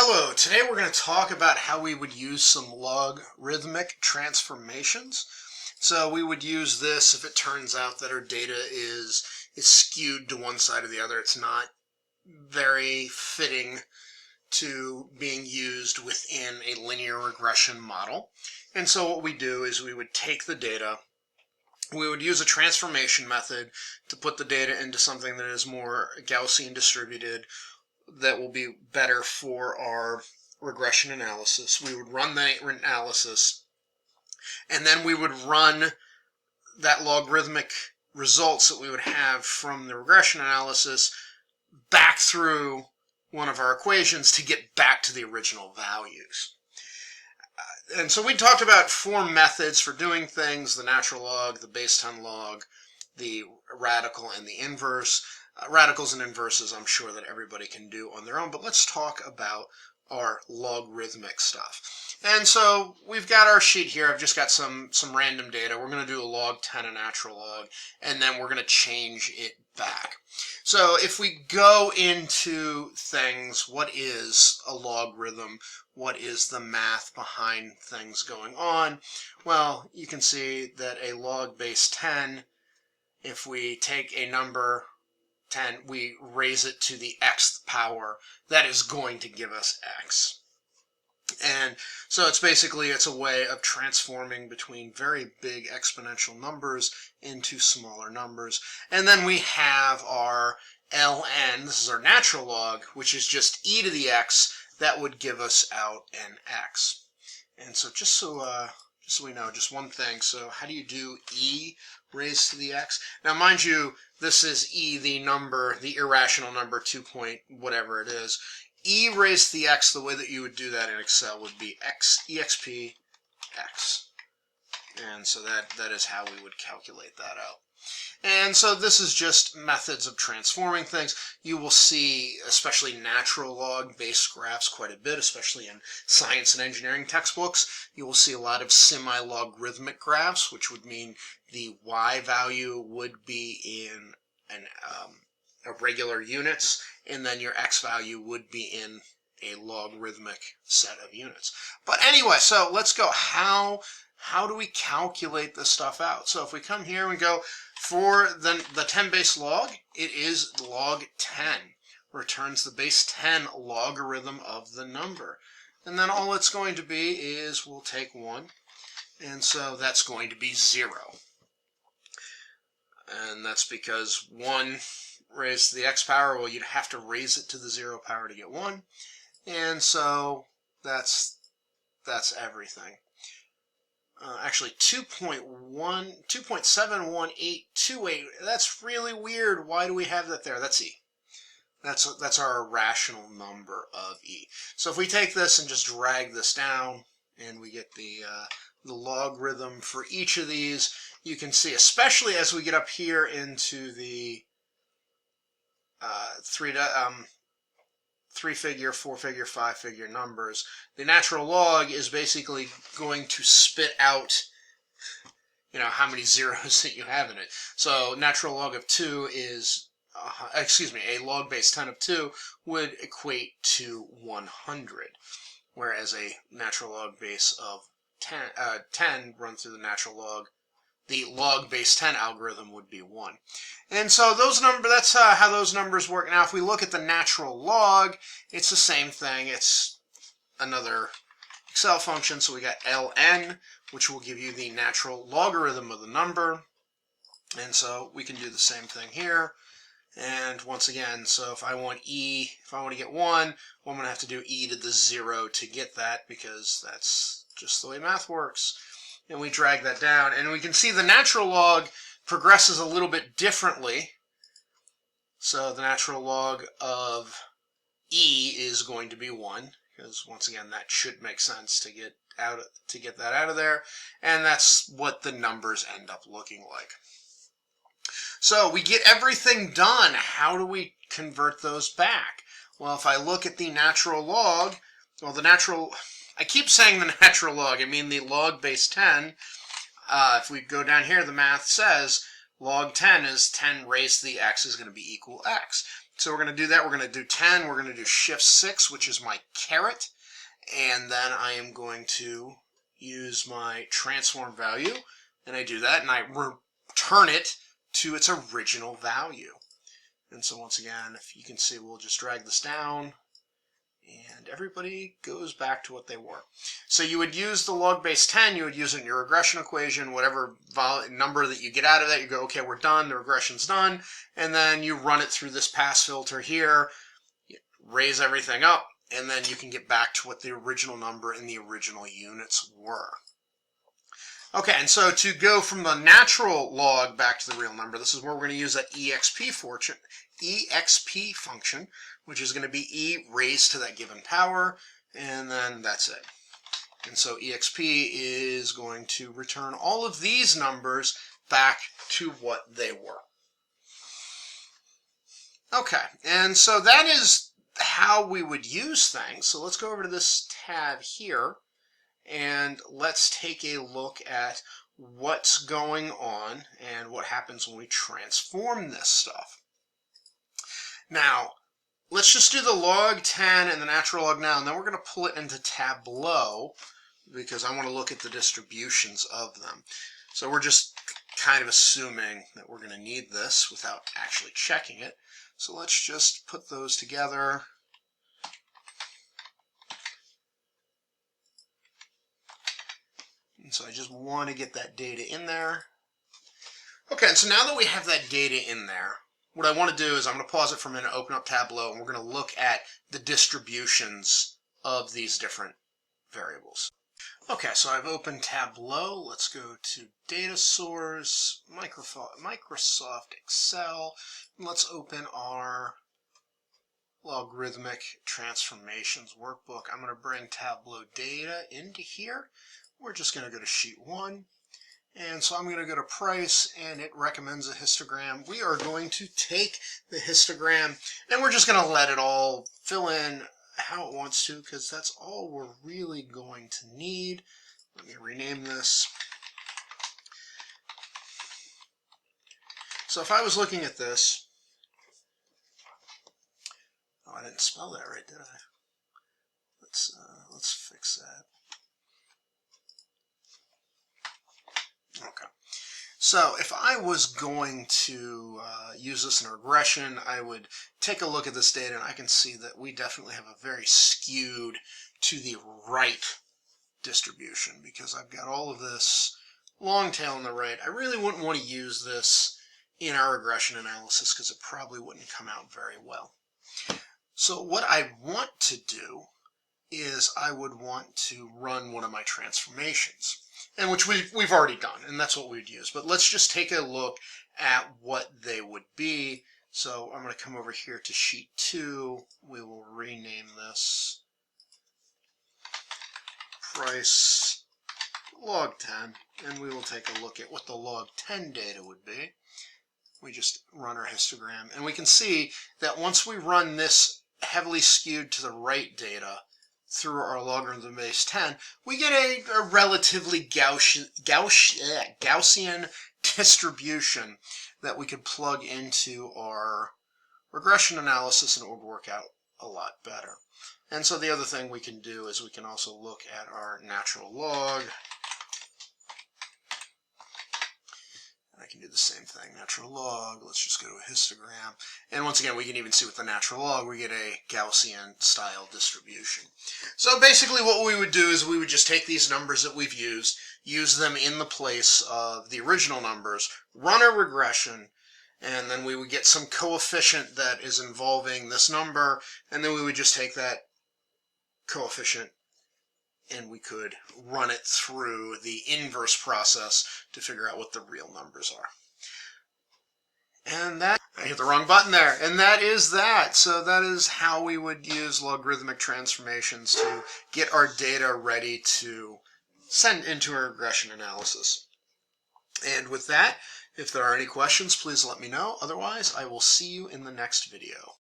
Hello, today we're going to talk about how we would use some logarithmic transformations. So we would use this if it turns out that our data is skewed to one side or the other. It's not very fitting to being used within a linear regression model. And so what we do is we would take the data, we would use a transformation method to put the data into something that is more Gaussian distributed, that will be better for our regression analysis. We would run the analysis, and then we would run that logarithmic results that we would have from the regression analysis back through one of our equations to get back to the original values. And so we talked about four methods for doing things: the natural log, the base 10 log, the radical, and the inverse. Radicals and inverses I'm sure that everybody can do on their own, but let's talk about our logarithmic stuff. And so we've got our sheet here. I've just got some random data. We're going to do a log 10, a natural log, and then we're going to change it back. So if we go into things, what is a logarithm? What is the math behind things going on? Well, you can see that a log base 10, if we take a number 10, we raise it to the xth power, that is going to give us x. And so it's a way of transforming between very big exponential numbers into smaller numbers. And then we have our ln, this is our natural log, which is just e to the x, that would give us out an x. And so just so we know, just one thing. So how do you do e raised to the x? Now, mind you, this is e, the number, the irrational number, 2 point whatever it is. E raised to the x, the way that you would do that in Excel would be exp x. And so that is how we would calculate that out. And so this is just methods of transforming things. You will see, especially natural log-based graphs quite a bit, especially in science and engineering textbooks. You will see a lot of semi-logarithmic graphs, which would mean the y value would be in a regular units, and then your x value would be in a logarithmic set of units. But anyway, so let's go. How do we calculate this stuff out? So if we come here and we go, for the 10 base log, it is log 10. Returns the base 10 logarithm of the number. And then all it's going to be is we'll take 1. And so that's going to be 0. And that's because 1 raised to the x power, well, you'd have to raise it to the 0 power to get 1. And so that's everything. Actually, 2.71828. That's really weird. Why do we have that there? That's e. That's our irrational number of e. So if we take this and just drag this down, and we get the logarithm for each of these, you can see, especially as we get up here into the 3-figure, 4-figure, 5-figure numbers, the natural log is basically going to spit out, how many zeros that you have in it. So natural log of 2 is, a log base 10 of 2 would equate to 100, whereas a natural log base of 10 run through the log base 10 algorithm would be 1. And so that's how those numbers work. Now, if we look at the natural log, it's the same thing. It's another Excel function. So we got ln, which will give you the natural logarithm of the number. And so we can do the same thing here. And once again, so if I want to get 1, well, I'm going to have to do e to the 0 to get that, because that's just the way math works. And we drag that down, and we can see the natural log progresses a little bit differently. So the natural log of e is going to be 1, because once again that should make sense to get that out of there, and that's what the numbers end up looking like. So we get everything done. How do we convert those back? Well, if I look at the natural log, I keep saying the natural log, I mean the log base 10. If we go down here, the math says log 10 is 10 raised to the x is going to be equal x. So we're going to do that. We're going to do 10. We're going to do shift 6, which is my caret. And then I am going to use my transform value. And I do that, and I return it to its original value. And so once again, if you can see, we'll just drag this down, and everybody goes back to what they were. So you would use the log base 10, you would use it in your regression equation, whatever number that you get out of that, you go, okay, we're done, the regression's done, and then you run it through this pass filter here, raise everything up, and then you can get back to what the original number in the original units were. Okay, and so to go from the natural log back to the real number, this is where we're going to use that exp function, which is going to be e raised to that given power, and then that's it. And so exp is going to return all of these numbers back to what they were. Okay, and so that is how we would use things. So let's go over to this tab here, and let's take a look at what's going on and what happens when we transform this stuff. Now, let's just do the log 10 and the natural log now, and then we're going to pull it into Tableau because I want to look at the distributions of them. So we're just kind of assuming that we're going to need this without actually checking it. So let's just put those together. And so I just want to get that data in there. Okay, and so now that we have that data in there, what I want to do is I'm going to pause it for a minute, open up Tableau, and we're going to look at the distributions of these different variables. Okay, so I've opened Tableau. Let's go to Data Source, Microsoft Excel, and let's open our Logarithmic Transformations workbook. I'm going to bring Tableau data into here. We're just going to go to sheet 1, and so I'm going to go to price, and it recommends a histogram. We are going to take the histogram, and we're just going to let it all fill in how it wants to, because that's all we're really going to need. Let me rename this. So if I was looking at this, oh, I didn't spell that right, did I? Let's fix that. Okay, so if I was going to use this in a regression, I would take a look at this data, and I can see that we definitely have a very skewed to the right distribution because I've got all of this long tail on the right. I really wouldn't want to use this in our regression analysis because it probably wouldn't come out very well. So what I want to do is I would want to run one of my transformations, and which we've already done, and that's what we'd use. But let's just take a look at what they would be. So I'm going to come over here to sheet 2. We will rename this price log 10, and we will take a look at what the log 10 data would be. We just run our histogram, and we can see that once we run this heavily skewed to the right data through our logarithm base 10, we get a relatively Gaussian distribution that we could plug into our regression analysis, and it would work out a lot better. And so the other thing we can do is we can also look at our natural log. I can do the same thing, natural log. Let's just go to a histogram. And once again, we can even see with the natural log, we get a Gaussian style distribution. So basically what we would do is we would just take these numbers that we've used, use them in the place of the original numbers, run a regression, and then we would get some coefficient that is involving this number, and then we would just take that coefficient and we could run it through the inverse process to figure out what the real numbers are. And that, I hit the wrong button there, and that is that. So that is how we would use logarithmic transformations to get our data ready to send into a regression analysis. And with that, if there are any questions, please let me know. Otherwise, I will see you in the next video.